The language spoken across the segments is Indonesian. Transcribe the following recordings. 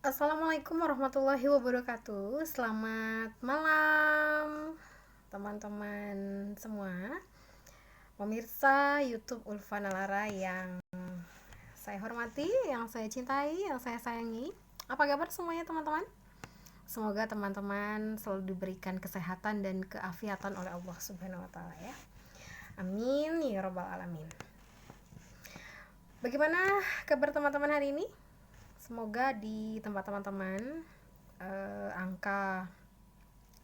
Assalamualaikum warahmatullahi wabarakatuh. Selamat malam teman-teman semua, pemirsa YouTube Ulfa Nalara yang saya hormati, yang saya cintai, yang saya sayangi. Apa kabar semuanya teman-teman? Semoga teman-teman selalu diberikan kesehatan dan keafiatan oleh Allah Subhanahu wa taala ya. Amin ya rabbal alamin. Bagaimana kabar teman-teman hari ini? Semoga di tempat teman-teman angka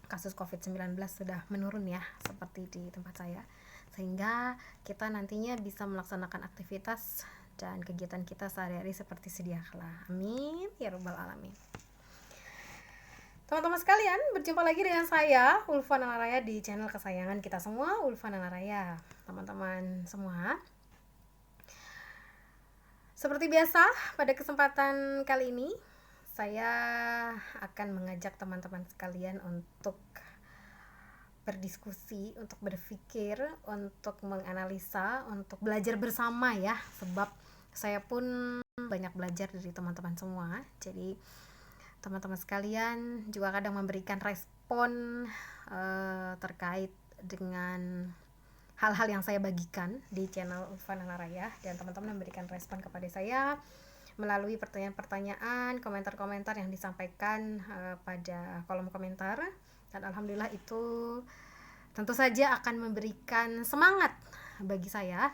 kasus COVID-19 sudah menurun ya, seperti di tempat saya, sehingga kita nantinya bisa melaksanakan aktivitas dan kegiatan kita sehari-hari seperti sedia kala. Amin ya rabbal alamin. Teman-teman sekalian, berjumpa lagi dengan saya Ulfa Nalaraya di channel kesayangan kita semua, Ulfa Nalaraya. Teman-teman semua, seperti biasa pada kesempatan kali ini saya akan mengajak teman-teman sekalian untuk berdiskusi, untuk berpikir, untuk menganalisa, untuk belajar bersama ya. Sebab saya pun banyak belajar dari teman-teman semua. Jadi teman-teman sekalian juga kadang memberikan respon terkait dengan hal-hal yang saya bagikan di channel Ulfa Nalaraya, dan teman-teman memberikan respon kepada saya melalui pertanyaan-pertanyaan, komentar-komentar yang disampaikan pada kolom komentar. Dan alhamdulillah itu tentu saja akan memberikan semangat bagi saya,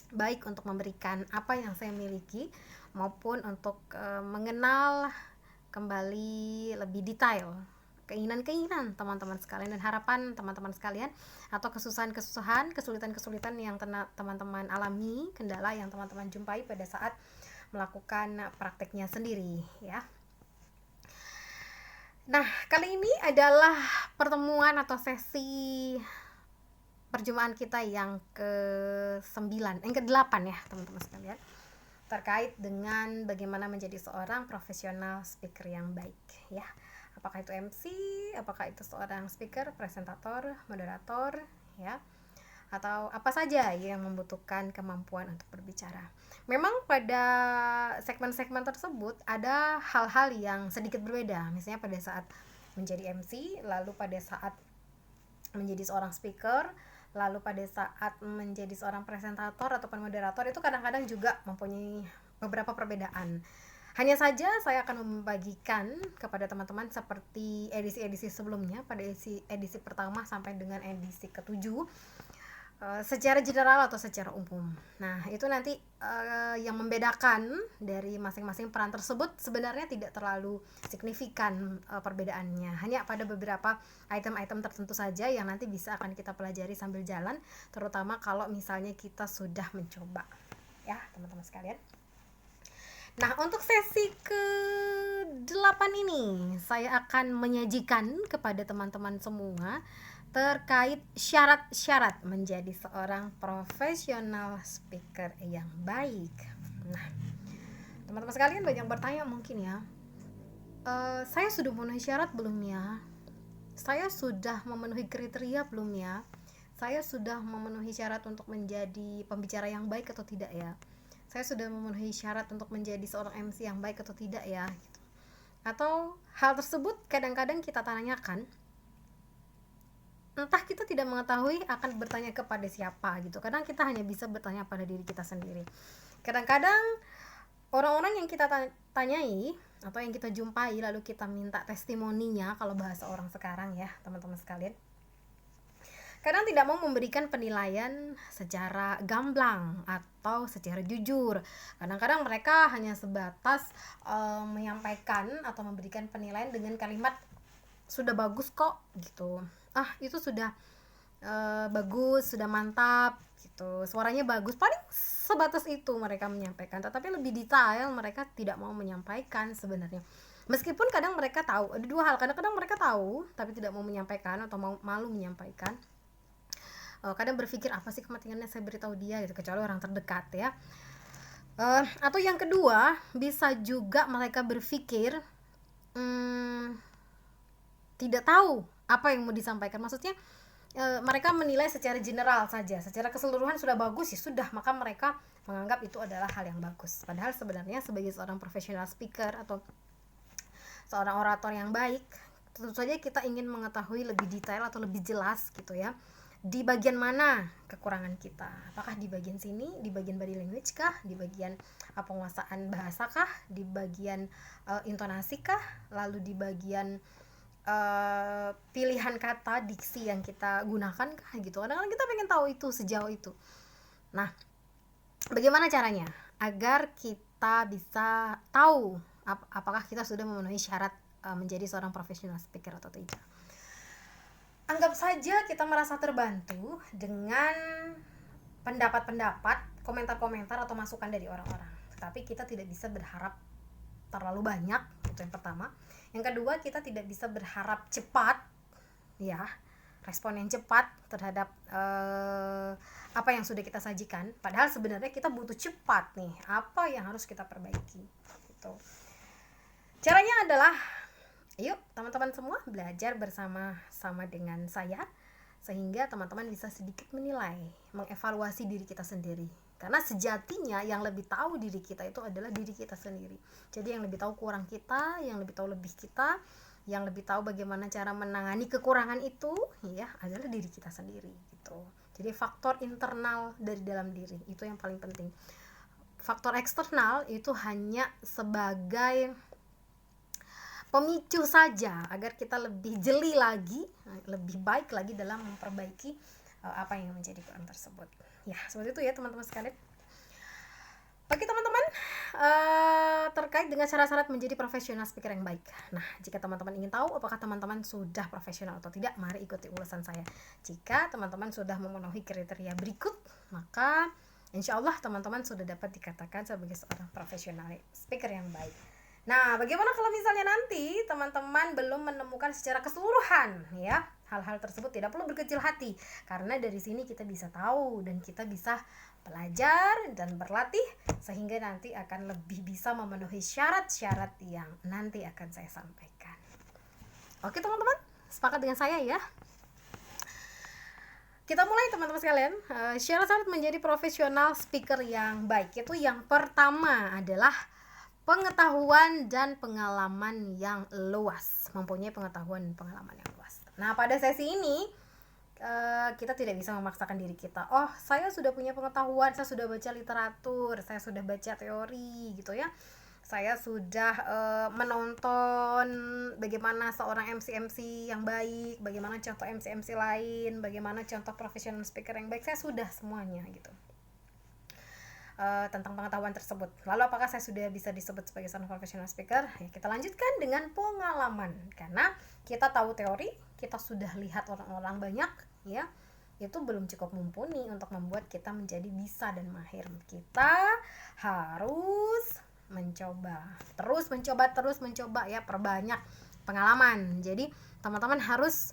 baik untuk memberikan apa yang saya miliki maupun untuk mengenal kembali lebih detail keinginan-keinginan teman-teman sekalian dan harapan teman-teman sekalian, atau kesusahan-kesusahan, kesulitan-kesulitan yang teman-teman alami, kendala yang teman-teman jumpai pada saat melakukan prakteknya sendiri ya. Nah, kali ini adalah pertemuan atau sesi perjumpaan kita yang ke-9, yang ke-8 ya teman-teman sekalian, terkait dengan bagaimana menjadi seorang profesional speaker yang baik ya. Apakah itu MC, apakah itu seorang speaker, presentator, moderator ya, atau apa saja yang membutuhkan kemampuan untuk berbicara. Memang pada segmen-segmen tersebut ada hal-hal yang sedikit berbeda. Misalnya pada saat menjadi MC, lalu pada saat menjadi seorang speaker, lalu pada saat menjadi seorang presentator ataupun moderator, itu kadang-kadang juga mempunyai beberapa perbedaan. Hanya saja saya akan membagikan kepada teman-teman seperti edisi-edisi sebelumnya, pada edisi pertama sampai dengan edisi ke-7, secara general atau secara umum. Nah, itu nanti yang membedakan dari masing-masing peran tersebut sebenarnya tidak terlalu signifikan perbedaannya. Hanya pada beberapa item-item tertentu saja yang nanti bisa akan kita pelajari sambil jalan, terutama kalau misalnya kita sudah mencoba. Ya, teman-teman sekalian. Nah, untuk sesi ke-8 ini saya akan menyajikan kepada teman-teman semua terkait syarat-syarat menjadi seorang profesional speaker yang baik. Nah, teman-teman sekalian banyak bertanya mungkin ya, saya sudah memenuhi syarat belum ya? Saya sudah memenuhi kriteria belum ya? Saya sudah memenuhi syarat untuk menjadi pembicara yang baik atau tidak ya? Saya sudah memenuhi syarat untuk menjadi seorang MC yang baik atau tidak ya? Atau hal tersebut kadang-kadang kita tanyakan, entah kita tidak mengetahui akan bertanya kepada siapa gitu. Kadang kita hanya bisa bertanya pada diri kita sendiri. Kadang-kadang orang-orang yang kita tanyai atau yang kita jumpai lalu kita minta testimoninya, kalau bahasa orang sekarang ya teman-teman sekalian, kadang tidak mau memberikan penilaian secara gamblang atau secara jujur. Kadang-kadang mereka hanya sebatas menyampaikan atau memberikan penilaian dengan kalimat sudah bagus kok gitu. Itu sudah bagus, sudah mantap gitu. Suaranya bagus. Paling sebatas itu mereka menyampaikan, tetapi lebih detail mereka tidak mau menyampaikan sebenarnya. Meskipun kadang mereka tahu, ada dua hal, kadang-kadang mereka tahu tapi tidak mau menyampaikan atau malu menyampaikan. Kadang berpikir apa sih kepentingannya saya beritahu dia gitu, kecuali orang terdekat ya. Atau yang kedua, bisa juga mereka berpikir tidak tahu apa yang mau disampaikan. Maksudnya mereka menilai secara general saja, secara keseluruhan sudah bagus ya sudah, maka mereka menganggap itu adalah hal yang bagus. Padahal sebenarnya sebagai seorang profesional speaker atau seorang orator yang baik, tentu saja kita ingin mengetahui lebih detail atau lebih jelas gitu ya, di bagian mana kekurangan kita. Apakah di bagian sini, di bagian body language kah, di bagian penguasaan bahasa kah, di bagian intonasi kah, lalu di bagian pilihan kata, diksi yang kita gunakan kah gitu. Kadang-kadang kita pengen tahu itu sejauh itu. Nah, bagaimana caranya agar kita bisa tahu apakah kita sudah memenuhi syarat menjadi seorang professional speaker atau tidak? Anggap saja kita merasa terbantu dengan pendapat-pendapat, komentar-komentar atau masukan dari orang-orang. Tapi kita tidak bisa berharap terlalu banyak, itu yang pertama. Yang kedua, kita tidak bisa berharap cepat, ya, respon yang cepat terhadap apa yang sudah kita sajikan. Padahal sebenarnya kita butuh cepat nih, apa yang harus kita perbaiki. Gitu. Caranya adalah, yuk teman-teman semua belajar bersama-sama dengan saya, sehingga teman-teman bisa sedikit menilai, mengevaluasi diri kita sendiri. Karena sejatinya yang lebih tahu diri kita itu adalah diri kita sendiri. Jadi yang lebih tahu kurang kita, yang lebih tahu lebih kita, yang lebih tahu bagaimana cara menangani kekurangan itu, ya, adalah diri kita sendiri gitu. Jadi faktor internal dari dalam diri itu yang paling penting. Faktor eksternal itu hanya sebagai pemicu saja agar kita lebih jeli lagi, lebih baik lagi dalam memperbaiki apa yang menjadi kurang tersebut. Ya, seperti itu ya teman-teman sekalian. Bagi teman-teman terkait dengan syarat-syarat menjadi profesional speaker yang baik. Nah, jika teman-teman ingin tahu apakah teman-teman sudah profesional atau tidak, mari ikuti ulasan saya. Jika teman-teman sudah memenuhi kriteria berikut, maka insya Allah teman-teman sudah dapat dikatakan sebagai seorang profesional speaker yang baik. Nah, bagaimana kalau misalnya nanti teman-teman belum menemukan secara keseluruhan, ya, hal-hal tersebut tidak perlu berkecil hati, karena dari sini kita bisa tahu dan kita bisa belajar dan berlatih sehingga nanti akan lebih bisa memenuhi syarat-syarat yang nanti akan saya sampaikan. Oke teman-teman, sepakat dengan saya ya? Kita mulai teman-teman sekalian. Syarat-syarat menjadi profesional speaker yang baik itu yang pertama adalah pengetahuan dan pengalaman yang luas, mempunyai pengetahuan dan pengalaman yang luas. Nah, pada sesi ini kita tidak bisa memaksakan diri kita. Oh, saya sudah punya pengetahuan, saya sudah baca literatur, saya sudah baca teori gitu ya. Saya sudah menonton bagaimana seorang MC yang baik, bagaimana contoh MC lain, bagaimana contoh profesional speaker yang baik. Saya sudah semuanya gitu. Tentang pengetahuan tersebut. Lalu apakah saya sudah bisa disebut sebagai seorang professional speaker? Ya, kita lanjutkan dengan pengalaman. Karena kita tahu teori, kita sudah lihat orang-orang banyak, ya, itu belum cukup mumpuni untuk membuat kita menjadi bisa dan mahir. Kita harus mencoba, terus mencoba ya, perbanyak pengalaman. Jadi teman-teman harus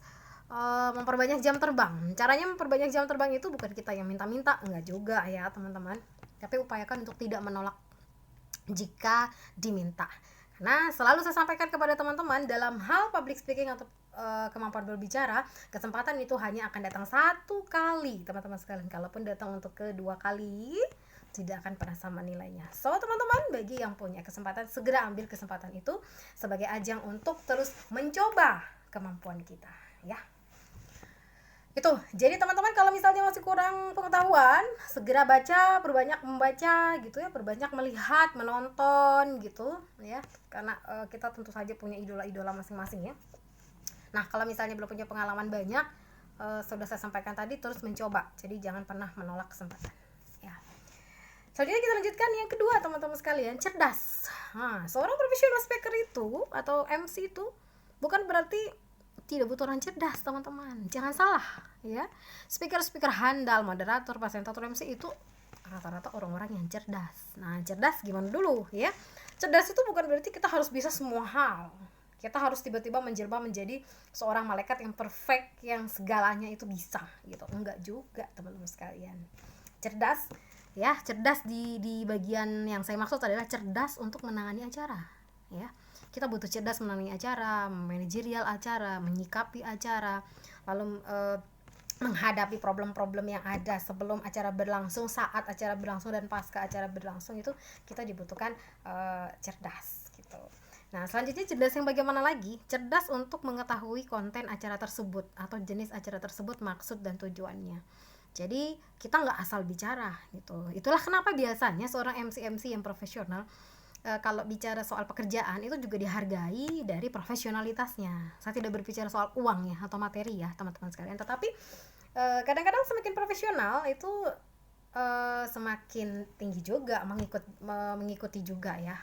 memperbanyak jam terbang. Caranya memperbanyak jam terbang itu bukan kita yang minta-minta, enggak juga ya teman-teman. Tapi upayakan untuk tidak menolak jika diminta. Karena selalu saya sampaikan kepada teman-teman, dalam hal public speaking atau kemampuan berbicara, kesempatan itu hanya akan datang satu kali teman-teman sekalian. Kalaupun datang untuk kedua kali, tidak akan pernah sama nilainya. So teman-teman, bagi yang punya kesempatan, segera ambil kesempatan itu sebagai ajang untuk terus mencoba kemampuan kita, ya. Itu, jadi teman-teman kalau misalnya masih kurang pengetahuan, segera baca, perbanyak membaca gitu ya, perbanyak melihat, menonton gitu ya, karena kita tentu saja punya idola-idola masing-masing ya. Nah, kalau misalnya belum punya pengalaman banyak, sudah saya sampaikan tadi, terus mencoba, jadi jangan pernah menolak kesempatan ya. Selanjutnya kita lanjutkan yang kedua teman-teman sekalian, cerdas. Nah, seorang professional speaker itu atau MC itu bukan berarti tidak butuh orang cerdas teman-teman, jangan salah ya. Speaker handal, moderator, presentator, MC itu rata-rata orang-orang yang cerdas. Nah, cerdas gimana dulu ya? Cerdas itu bukan berarti kita harus bisa semua hal, kita harus tiba-tiba menjelma menjadi seorang malaikat yang perfect, yang segalanya itu bisa gitu, enggak juga teman-teman sekalian. Cerdas ya, cerdas di bagian yang saya maksud adalah cerdas untuk menangani acara ya. Kita butuh cerdas menangani acara, manajerial acara, menyikapi acara, lalu menghadapi problem-problem yang ada sebelum acara berlangsung, saat acara berlangsung, dan pasca acara berlangsung. Itu kita dibutuhkan cerdas gitu. Nah, selanjutnya cerdas yang bagaimana lagi? Cerdas untuk mengetahui konten acara tersebut atau jenis acara tersebut, maksud dan tujuannya. Jadi kita nggak asal bicara gitu. Itulah kenapa biasanya seorang MC yang profesional, kalau bicara soal pekerjaan itu juga dihargai dari profesionalitasnya. Saya tidak berbicara soal uang ya atau materi ya teman-teman sekalian, tetapi kadang-kadang semakin profesional itu semakin tinggi juga mengikuti juga ya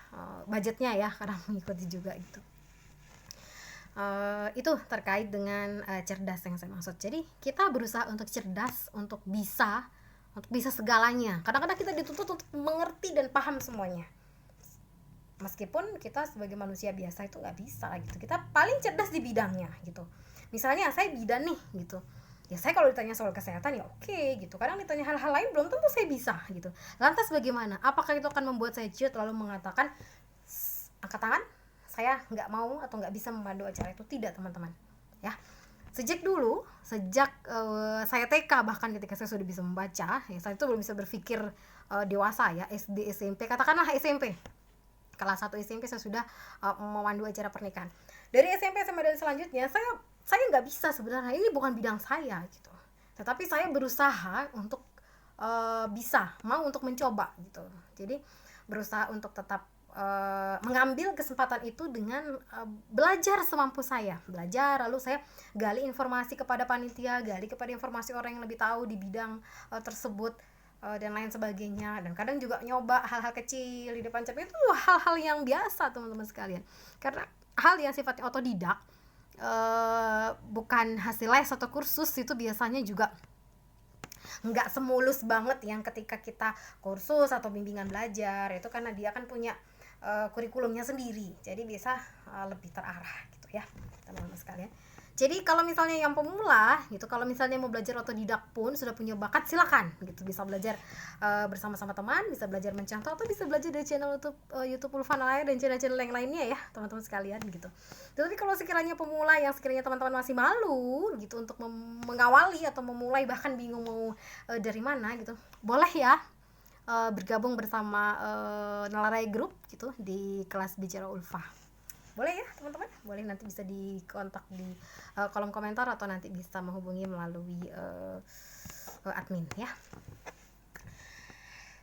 budgetnya ya, karena mengikuti juga itu. Itu terkait dengan cerdas yang saya maksud. Jadi kita berusaha untuk cerdas, untuk bisa segalanya. Kadang-kadang kita dituntut untuk mengerti dan paham semuanya, meskipun kita sebagai manusia biasa itu nggak bisa gitu. Kita paling cerdas di bidangnya gitu. Misalnya saya bidan nih gitu, ya saya kalau ditanya soal kesehatan ya oke gitu. Kadang ditanya hal-hal lain belum tentu saya bisa gitu. Lantas bagaimana? Apakah itu akan membuat saya ciut lalu mengatakan angkat tangan, saya nggak mau atau nggak bisa memandu acara itu? Tidak teman-teman ya. Sejak saya TK, bahkan ketika saya sudah bisa membaca ya, saya itu belum bisa berpikir dewasa ya, SD SMP, katakanlah SMP kelas 1 SMP saya sudah memandu acara pernikahan. Dari SMP SMA dan selanjutnya saya nggak bisa sebenarnya, ini bukan bidang saya gitu, tetapi saya berusaha untuk mau untuk mencoba gitu. Jadi berusaha untuk tetap mengambil kesempatan itu dengan belajar semampu saya, lalu saya gali informasi kepada panitia, gali kepada informasi orang yang lebih tahu di bidang tersebut, dan lain sebagainya. Dan kadang juga nyoba hal-hal kecil di depan cermin, itu hal-hal yang biasa teman-teman sekalian, karena hal yang sifatnya otodidak, bukan hasil les atau kursus, itu biasanya juga nggak semulus banget yang ketika kita kursus atau bimbingan belajar. Itu karena dia kan punya kurikulumnya sendiri, jadi bisa lebih terarah gitu ya teman-teman sekalian. Jadi kalau misalnya yang pemula gitu, kalau misalnya mau belajar otodidak pun sudah punya bakat, silakan gitu, bisa belajar bersama-sama teman, bisa belajar mencontoh, atau bisa belajar dari channel YouTube Ulfa Nalaya dan channel-channel yang lainnya ya teman-teman sekalian gitu. Tapi kalau sekiranya pemula yang sekiranya teman-teman masih malu gitu untuk mengawali atau memulai, bahkan bingung mau dari mana gitu, boleh ya bergabung bersama Nalarai Group gitu di kelas Bicara Ulfa. Boleh ya teman-teman, boleh, nanti bisa dikontak di kolom komentar atau nanti bisa menghubungi melalui admin ya.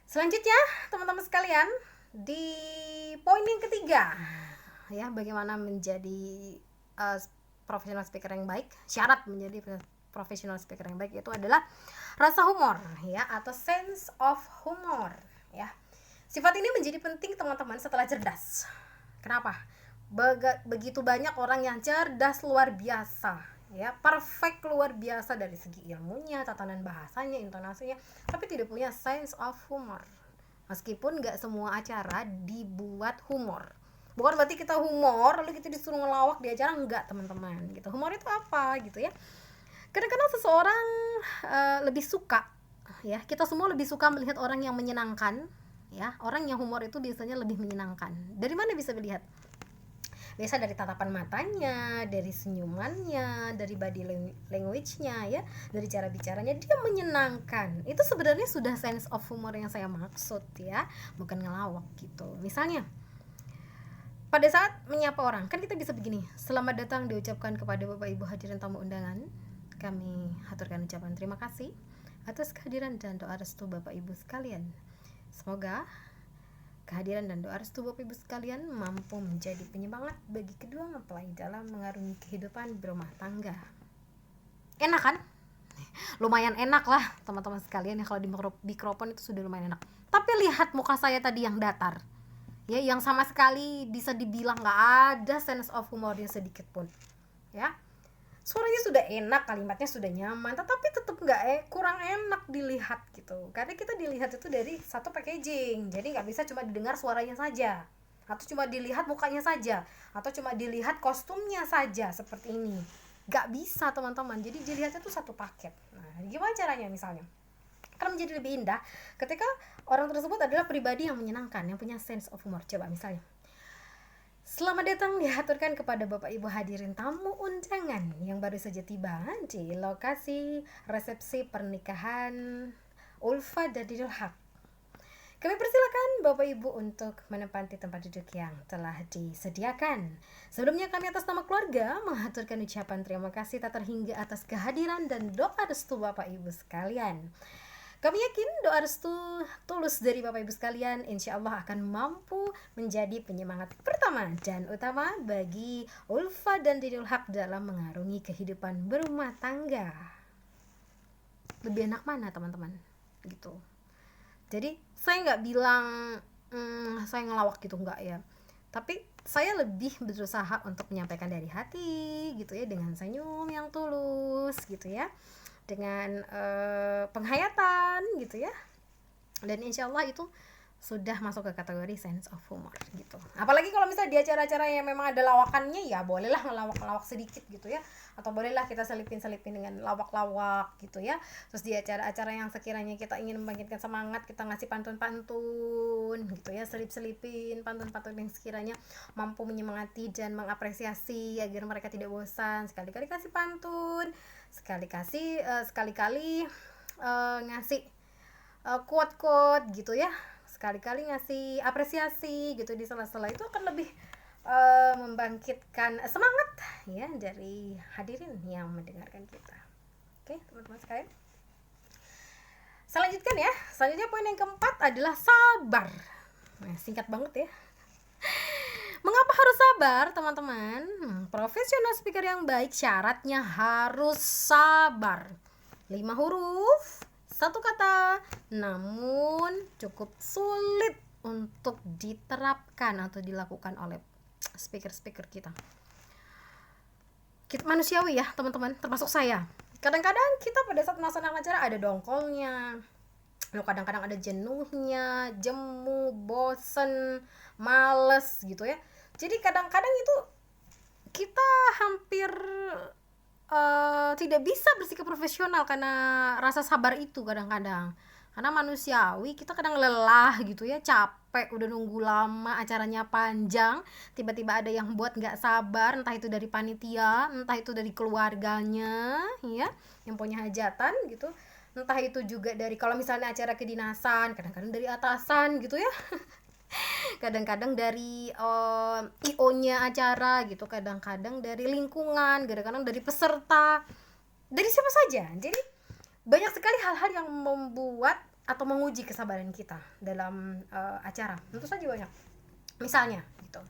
Selanjutnya teman-teman sekalian, di poin yang ketiga ya, bagaimana menjadi professional speaker yang baik. Syarat menjadi professional speaker yang baik itu adalah rasa humor ya, atau sense of humor ya. Sifat ini menjadi penting teman-teman setelah cerdas. Kenapa? Begitu banyak orang yang cerdas luar biasa ya, perfect luar biasa dari segi ilmunya, tatanan bahasanya, intonasinya, tapi tidak punya sense of humor. Meskipun nggak semua acara dibuat humor, bukan berarti kita humor lalu kita disuruh ngelawak di acara, enggak teman-teman gitu. Humor itu apa gitu ya. Kadang-kadang seseorang lebih suka ya, kita semua lebih suka melihat orang yang menyenangkan ya. Orang yang humor itu biasanya lebih menyenangkan. Dari mana bisa dilihat? Biasa dari tatapan matanya, dari senyumannya, dari body language-nya ya, dari cara bicaranya, dia menyenangkan. Itu sebenarnya sudah sense of humor yang saya maksud ya, bukan ngelawak gitu. Misalnya pada saat menyapa orang, kan kita bisa begini, selamat datang diucapkan kepada Bapak Ibu hadirin tamu undangan. Kami haturkan ucapan terima kasih atas kehadiran dan doa restu Bapak Ibu sekalian. Semoga kehadiran dan doa restu Bapak Ibu sekalian mampu menjadi penyemangat bagi kedua mempelai dalam mengarungi kehidupan berumah tangga. Enak kan? Lumayan enak lah teman-teman sekalian ya, kalau di mikrofon itu sudah lumayan enak. Tapi lihat muka saya tadi yang datar ya, yang sama sekali bisa dibilang gak ada sense of humornya sedikit pun ya. Suaranya sudah enak, kalimatnya sudah nyaman, tetapi tetap kurang enak dilihat gitu. Karena kita dilihat itu dari satu packaging, jadi nggak bisa cuma didengar suaranya saja, atau cuma dilihat mukanya saja, atau cuma dilihat kostumnya saja seperti ini. Nggak bisa teman-teman, jadi dilihatnya itu satu paket. Nah, gimana caranya? Misalnya akan menjadi lebih indah ketika orang tersebut adalah pribadi yang menyenangkan, yang punya sense of humor. Coba misalnya, selamat datang dihaturkan kepada Bapak Ibu hadirin tamu undangan yang baru saja tiba di lokasi resepsi pernikahan Ulfa dan Didul Haq. Kami persilakan Bapak Ibu untuk menempati tempat duduk yang telah disediakan. Sebelumnya kami atas nama keluarga mengaturkan ucapan terima kasih tak terhingga atas kehadiran dan doa restu Bapak Ibu sekalian. Kami yakin doa restu tulus dari Bapak Ibu sekalian insya Allah akan mampu menjadi penyemangat pertama dan utama bagi Ulfa dan Dinul Haq dalam mengarungi kehidupan berumah tangga. Lebih enak mana teman-teman? Gitu. Jadi saya nggak bilang saya ngelawak gitu, nggak ya. Tapi saya lebih berusaha untuk menyampaikan dari hati gitu ya, dengan senyum yang tulus gitu ya, dengan penghayatan gitu ya, dan insya Allah itu sudah masuk ke kategori sense of humor gitu. Apalagi kalau misalnya di acara-acara yang memang ada lawakannya, ya bolehlah ngelawak-lawak sedikit gitu ya, atau bolehlah kita selipin-selipin dengan lawak-lawak gitu ya. Terus di acara-acara yang sekiranya kita ingin membangkitkan semangat, kita ngasih pantun-pantun gitu ya, selip-selipin pantun-pantun yang sekiranya mampu menyemangati dan mengapresiasi agar mereka tidak bosan. Sekali-kali kasih pantun, sekali-kali ngasih quote-quote gitu ya, sekali-kali ngasih apresiasi gitu di sela-sela, itu akan lebih membangkitkan semangat ya dari hadirin yang mendengarkan kita. Oke teman-teman sekalian, selanjutnya poin yang keempat adalah sabar. Nah, singkat banget ya. Mengapa harus sabar teman-teman? Profesional speaker yang baik syaratnya harus sabar. 5 huruf, 1 kata, namun cukup sulit untuk diterapkan atau dilakukan oleh speaker-speaker kita. Kita manusiawi ya teman-teman, termasuk saya. Kadang-kadang kita pada saat melaksanakan acara ada dongkolnya, kadang-kadang ada jenuhnya, jemu, bosen, males gitu ya. Jadi kadang-kadang itu kita hampir tidak bisa bersikap profesional karena rasa sabar itu kadang-kadang. Karena manusiawi, kita kadang lelah gitu ya, capek udah nunggu lama, acaranya panjang, tiba-tiba ada yang buat nggak sabar, entah itu dari panitia, entah itu dari keluarganya ya, yang punya hajatan gitu, entah itu juga dari kalau misalnya acara kedinasan, kadang-kadang dari atasan gitu ya. Kadang-kadang dari IO-nya acara gitu, kadang-kadang dari lingkungan, kadang-kadang dari peserta, dari siapa saja. Jadi banyak sekali hal-hal yang membuat atau menguji kesabaran kita dalam acara. Tentu saja banyak. Misalnya gitu,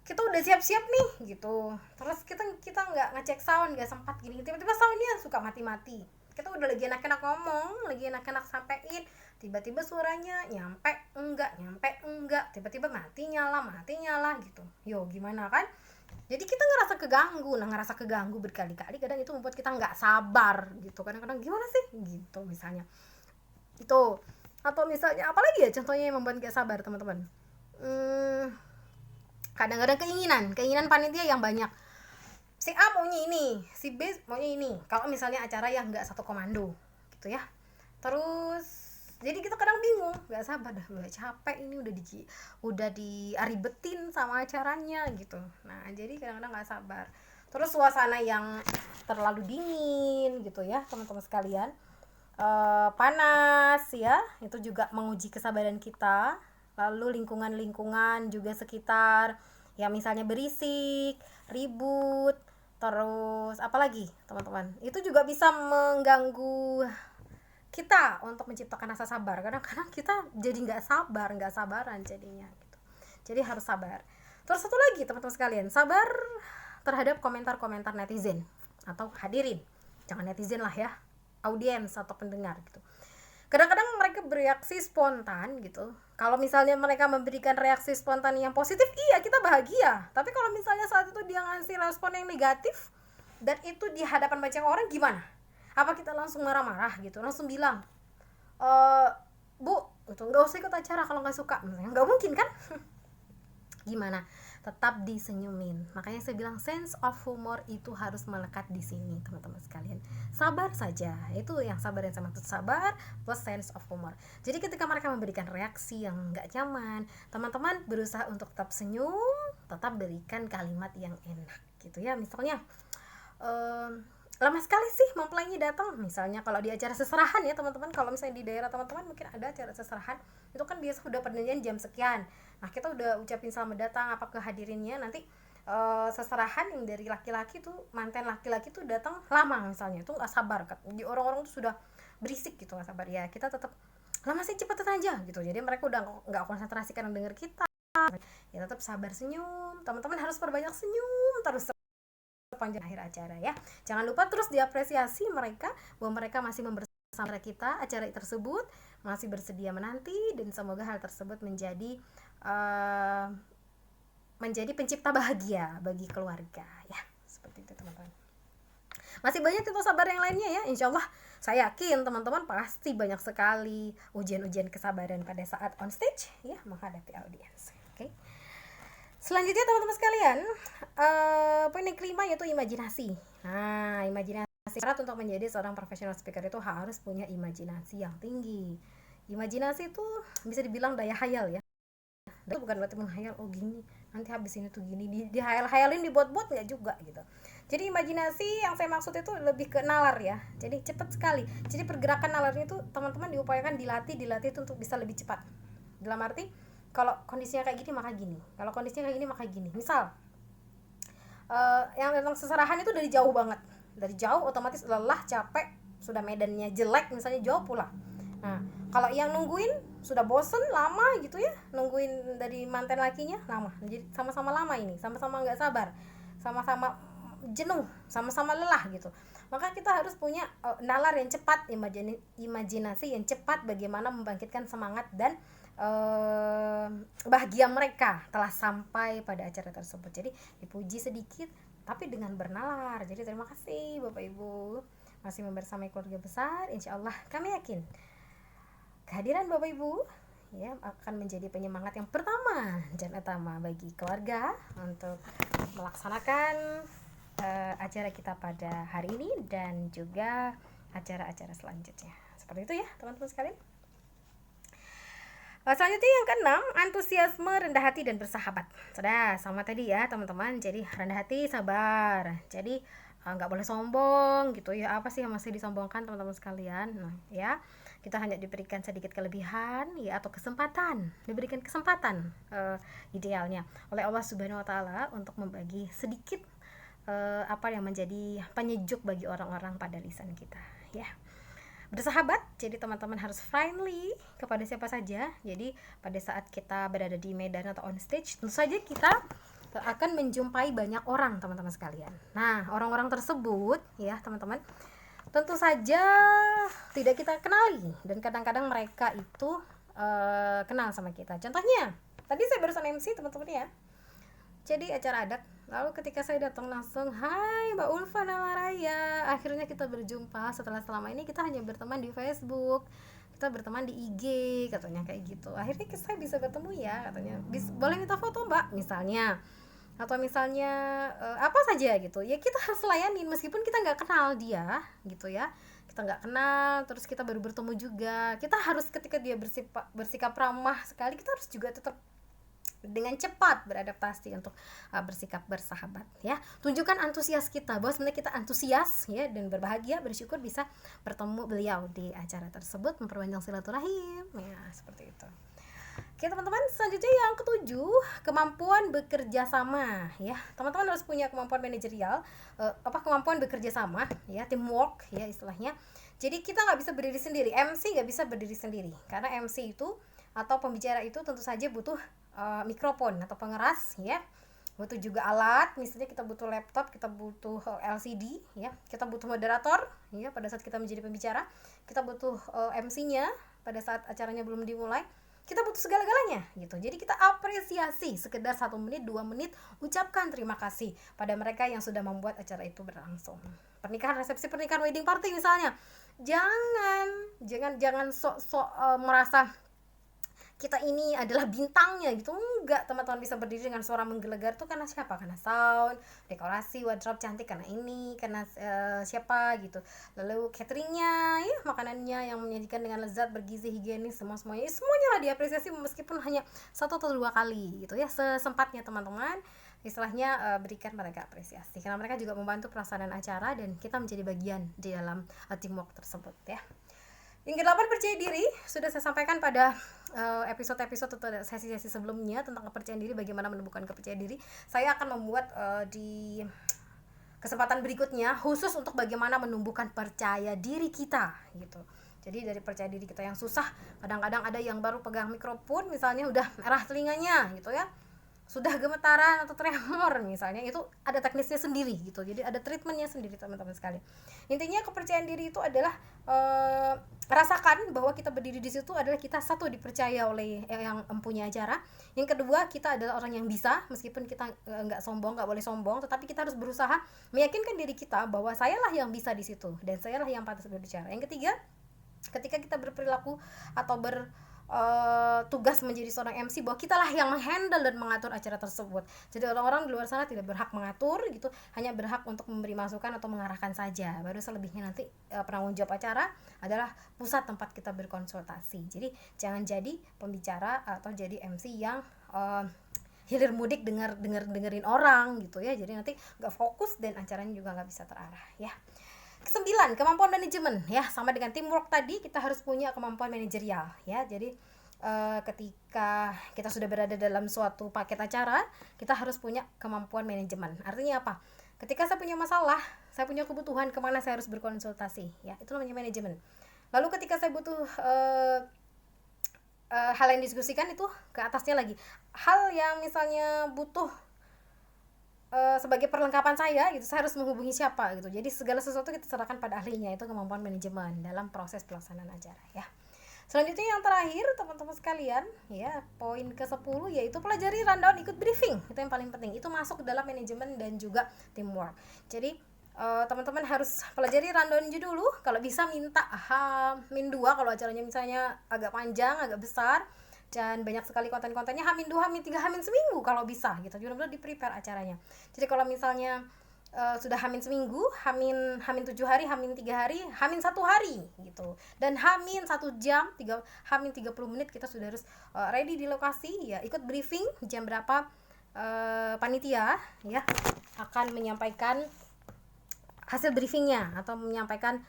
kita udah siap-siap nih gitu, terus kita nggak ngecek sound, nggak sempat gini, tiba-tiba soundnya suka mati-mati. Kita udah lagi enak-enak ngomong, lagi enak-enak sampein, tiba-tiba suaranya nyampe enggak, tiba-tiba mati nyala gitu. Yo gimana kan? Jadi kita ngerasa keganggu berkali-kali, kadang itu membuat kita nggak sabar gitu. Kadang-kadang gimana sih gitu misalnya itu, atau misalnya apalagi ya contohnya yang membuat nggak sabar teman-teman. Kadang-kadang keinginan panitia yang banyak, si A maunya ini, si B maunya ini. Kalau misalnya acara yang nggak satu komando gitu ya, terus jadi kita kadang bingung, nggak sabar dah, udah capek ini, udah diaribetin sama acaranya gitu. Nah jadi kadang-kadang nggak sabar. Terus suasana yang terlalu dingin gitu ya teman-teman sekalian, panas ya, itu juga menguji kesabaran kita. Lalu lingkungan juga sekitar yang misalnya berisik, ribut, terus apalagi teman-teman, itu juga bisa mengganggu kita untuk menciptakan rasa sabar. Kadang-kadang kita jadi nggak sabaran jadinya gitu. Jadi harus sabar. Terus satu lagi teman-teman sekalian, sabar terhadap komentar-komentar netizen atau hadirin, jangan netizen lah ya, audiens atau pendengar gitu. Kadang-kadang mereka bereaksi spontan gitu. Kalau misalnya mereka memberikan reaksi spontan yang positif, iya kita bahagia. Tapi kalau misalnya saat itu dia ngasih respon yang negatif dan itu di hadapan banyak orang, gimana? Apa kita langsung marah-marah gitu, langsung bilang Bu gitu, nggak usah ikut acara kalau nggak suka, nggak mungkin kan? Gimana? Tetap disenyumin. Makanya saya bilang sense of humor itu harus melekat di sini teman-teman sekalian. Sabar saja, itu yang sabar yang saya maksud, sabar plus sense of humor. Jadi ketika mereka memberikan reaksi yang nggak nyaman, teman-teman berusaha untuk tetap senyum, tetap berikan kalimat yang enak gitu ya. Misalnya lama sekali sih mempelainya datang. Misalnya kalau di acara seserahan ya teman-teman, kalau misalnya di daerah teman-teman mungkin ada acara seserahan, itu kan biasa udah perjanjian jam sekian. Nah kita udah ucapin selamat datang apa ke hadirinnya, nanti seserahan yang dari laki-laki tuh, mantan laki-laki tuh datang lama misalnya, itu nggak sabar kan, orang-orang tuh sudah berisik gitu, nggak sabar ya, kita tetap lama sih cepetan aja gitu, jadi mereka udah nggak konsentrasi karena denger kita, ya tetap sabar, senyum, teman-teman harus perbanyak senyum terus sepanjang akhir acara ya. Jangan lupa terus diapresiasi mereka bahwa mereka masih membersama kita acara tersebut, masih bersedia menanti, dan semoga hal tersebut menjadi uh, menjadi pencipta bahagia bagi keluarga ya. Seperti itu teman-teman. Masih banyak tipe sabar yang lainnya ya. Insya Allah saya yakin teman-teman pasti banyak sekali ujian-ujian kesabaran pada saat on stage ya, menghadapi audiens. Oke. Selanjutnya teman-teman sekalian, poin yang kelima yaitu imajinasi. Nah, imajinasi. Syarat untuk menjadi seorang professional speaker itu harus punya imajinasi yang tinggi. Imajinasi itu bisa dibilang daya hayal ya. Itu bukan berarti menghayal, oh gini, nanti habis ini tuh gini, dihayal-hayalin, dibuat-buat nggak juga gitu. Jadi imajinasi yang saya maksud itu lebih ke nalar ya. Jadi cepat sekali. Jadi pergerakan nalarnya itu teman-teman diupayakan dilatih itu untuk bisa lebih cepat. Dalam arti kalau kondisinya kayak gini maka gini, kalau kondisinya kayak gini maka gini. Misal yang tentang seserahan itu dari jauh banget, dari jauh otomatis lelah, capek, sudah medannya jelek misalnya, jauh pula. Nah kalau yang nungguin sudah bosen lama gitu ya, nungguin dari mantan lakinya lama, jadi sama-sama lama ini, sama-sama nggak sabar, sama-sama jenuh, sama-sama lelah gitu. Maka kita harus punya nalar yang cepat, imajinasi yang cepat, bagaimana membangkitkan semangat dan bahagia mereka telah sampai pada acara tersebut. Jadi dipuji sedikit tapi dengan bernalar. Jadi terima kasih Bapak Ibu masih membersamai keluarga besar. Insya Allah kami yakin kehadiran Bapak Ibu ya akan menjadi penyemangat yang pertama dan utama bagi keluarga untuk melaksanakan acara kita pada hari ini dan juga acara-acara selanjutnya. Seperti itu ya teman-teman sekalian. Selanjutnya yang keenam, antusiasme, rendah hati, dan bersahabat. Sudah sama tadi ya teman-teman. Jadi rendah hati, sabar. Jadi nggak boleh sombong gitu ya. Apa sih yang masih disombongkan teman-teman sekalian? Nah ya, kita hanya diberikan sedikit kelebihan ya, atau kesempatan, diberikan kesempatan idealnya oleh Allah Subhanahu Wa Taala untuk membagi sedikit apa yang menjadi penyejuk bagi orang-orang pada lisan kita ya. Bersahabat, jadi teman-teman harus friendly kepada siapa saja. Jadi pada saat kita berada di medan atau on stage, tentu saja kita akan menjumpai banyak orang teman-teman sekalian. Nah orang-orang tersebut ya teman-teman tentu saja tidak kita kenali, dan kadang-kadang mereka itu kenal sama kita. Contohnya tadi saya barusan MC teman-teman ya, jadi acara adat, lalu ketika saya datang langsung, hai Mbak Ulfa Nawaraya, akhirnya kita berjumpa setelah selama ini kita hanya berteman di Facebook, kita berteman di IG, katanya kayak gitu. Akhirnya saya bisa bertemu ya, katanya boleh minta foto Mbak misalnya, atau misalnya apa saja gitu ya, kita harus layanin meskipun kita nggak kenal dia gitu ya, kita nggak kenal, terus kita baru bertemu juga, kita harus ketika dia bersikap ramah sekali, kita harus juga tetap dengan cepat beradaptasi untuk bersikap bersahabat ya. Tunjukkan antusias kita, bahwa sebenarnya kita antusias ya, dan berbahagia, bersyukur bisa bertemu beliau di acara tersebut, memperpanjang silaturahim ya, seperti itu. Oke teman-teman, selanjutnya yang ketujuh, kemampuan bekerja sama ya. Teman-teman harus punya kemampuan manajerial, kemampuan bekerja sama ya, teamwork ya istilahnya. Jadi kita nggak bisa berdiri sendiri, MC nggak bisa berdiri sendiri, karena MC itu atau pembicara itu tentu saja butuh mikrofon atau pengeras ya, butuh juga alat, misalnya kita butuh laptop, kita butuh LCD ya, kita butuh moderator ya pada saat kita menjadi pembicara, kita butuh MC-nya pada saat acaranya belum dimulai, kita butuh segala-galanya gitu. Jadi kita apresiasi sekedar 1 menit 2 menit, ucapkan terima kasih pada mereka yang sudah membuat acara itu berlangsung. Pernikahan, resepsi pernikahan, wedding party misalnya, jangan sok merasa kita ini adalah bintangnya gitu. Enggak, teman-teman bisa berdiri dengan suara menggelegar tuh karena siapa? Karena sound, dekorasi, wardrobe cantik, karena ini, karena siapa gitu. Lalu cateringnya, ya makanannya yang menyajikan dengan lezat, bergizi, higienis, semuanya lah diapresiasi meskipun hanya 1 atau 2 kali gitu ya, sesempatnya teman-teman. Istilahnya berikan mereka apresiasi karena mereka juga membantu pelaksanaan acara dan kita menjadi bagian di dalam teamwork tersebut ya. Yang ke-8, percaya diri. Sudah saya sampaikan pada episode-episode atau sesi-sesi sebelumnya tentang kepercayaan diri, bagaimana menumbuhkan kepercayaan diri. Saya akan membuat di kesempatan berikutnya khusus untuk bagaimana menumbuhkan percaya diri kita gitu. Jadi dari percaya diri kita yang susah, kadang-kadang ada yang baru pegang mikrofon misalnya udah merah telinganya gitu ya, sudah gemetaran atau tremor misalnya, itu ada teknisnya sendiri gitu. Jadi ada treatmentnya sendiri teman-teman sekalian. Intinya kepercayaan diri itu adalah rasakan bahwa kita berdiri di situ adalah kita satu dipercaya oleh yang mempunyai acara. Yang kedua, kita adalah orang yang bisa meskipun kita nggak boleh sombong, tetapi kita harus berusaha meyakinkan diri kita bahwa sayalah yang bisa di situ dan sayalah yang pantas berbicara. Yang ketiga, ketika kita berperilaku atau tugas menjadi seorang MC, bahwa kitalah yang menghandle dan mengatur acara tersebut. Jadi orang-orang di luar sana tidak berhak mengatur gitu, hanya berhak untuk memberi masukan atau mengarahkan saja. Baru selebihnya nanti penanggung jawab acara adalah pusat tempat kita berkonsultasi. Jadi jangan jadi pembicara atau jadi MC yang hilir mudik dengerin orang gitu ya. Jadi nanti nggak fokus dan acaranya juga nggak bisa terarah ya. Ke-9, kemampuan manajemen ya, sama dengan teamwork tadi, kita harus punya kemampuan manajerial ya. Jadi ketika kita sudah berada dalam suatu paket acara, kita harus punya kemampuan manajemen. Artinya apa? Ketika saya punya masalah, saya punya kebutuhan, kemana saya harus berkonsultasi ya, itu namanya manajemen. Lalu ketika saya butuh hal yang diskusikan, itu ke atasnya lagi, hal yang misalnya butuh sebagai perlengkapan saya gitu, saya harus menghubungi siapa gitu. Jadi segala sesuatu kita serahkan pada ahlinya, itu kemampuan manajemen dalam proses pelaksanaan acara ya. Selanjutnya yang terakhir teman-teman sekalian ya, poin ke-10 yaitu pelajari rundown, ikut briefing. Itu yang paling penting, itu masuk ke dalam manajemen dan juga teamwork. Jadi teman-teman harus pelajari rundownnya dulu, kalau bisa minta H-2 kalau acaranya misalnya agak panjang, agak besar dan banyak sekali konten-kontennya, H-2, H-3, H-1 kalau bisa gitu. Benar-benar di-prepare acaranya. Jadi kalau misalnya sudah H-1, H-7 hari, H-3 hari, H-1 hari gitu. Dan H-1 jam, H-30 menit kita sudah harus ready di lokasi ya, ikut briefing jam berapa panitia ya akan menyampaikan hasil briefingnya atau menyampaikan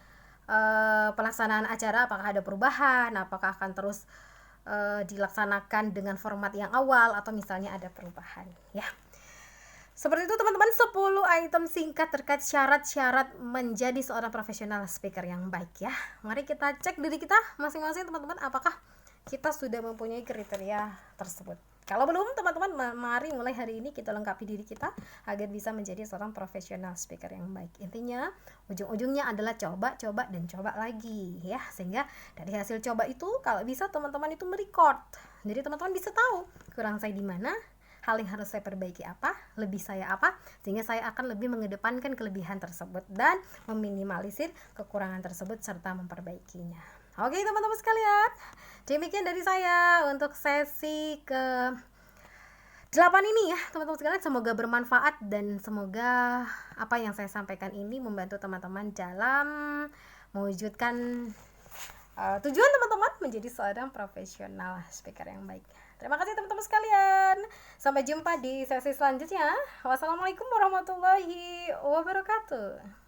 pelaksanaan acara, apakah ada perubahan, apakah akan terus dilaksanakan dengan format yang awal atau misalnya ada perubahan ya. Seperti itu teman-teman, 10 item singkat terkait syarat-syarat menjadi seorang profesional speaker yang baik ya. Mari kita cek diri kita masing-masing teman-teman, apakah kita sudah mempunyai kriteria tersebut. Kalau belum teman-teman, mari mulai hari ini kita lengkapi diri kita agar bisa menjadi seorang profesional speaker yang baik. Intinya ujung-ujungnya adalah coba dan coba lagi ya, sehingga dari hasil coba itu kalau bisa teman-teman itu merecord. Jadi teman-teman bisa tahu kurang saya di mana, hal yang harus saya perbaiki apa, lebih saya apa, sehingga saya akan lebih mengedepankan kelebihan tersebut dan meminimalisir kekurangan tersebut serta memperbaikinya. Oke teman-teman sekalian, demikian dari saya untuk sesi ke-8 ini ya teman-teman sekalian. Semoga bermanfaat dan semoga apa yang saya sampaikan ini membantu teman-teman dalam mewujudkan tujuan teman-teman menjadi seorang profesional speaker yang baik. Terima kasih teman-teman sekalian. Sampai jumpa di sesi selanjutnya. Wassalamualaikum warahmatullahi wabarakatuh.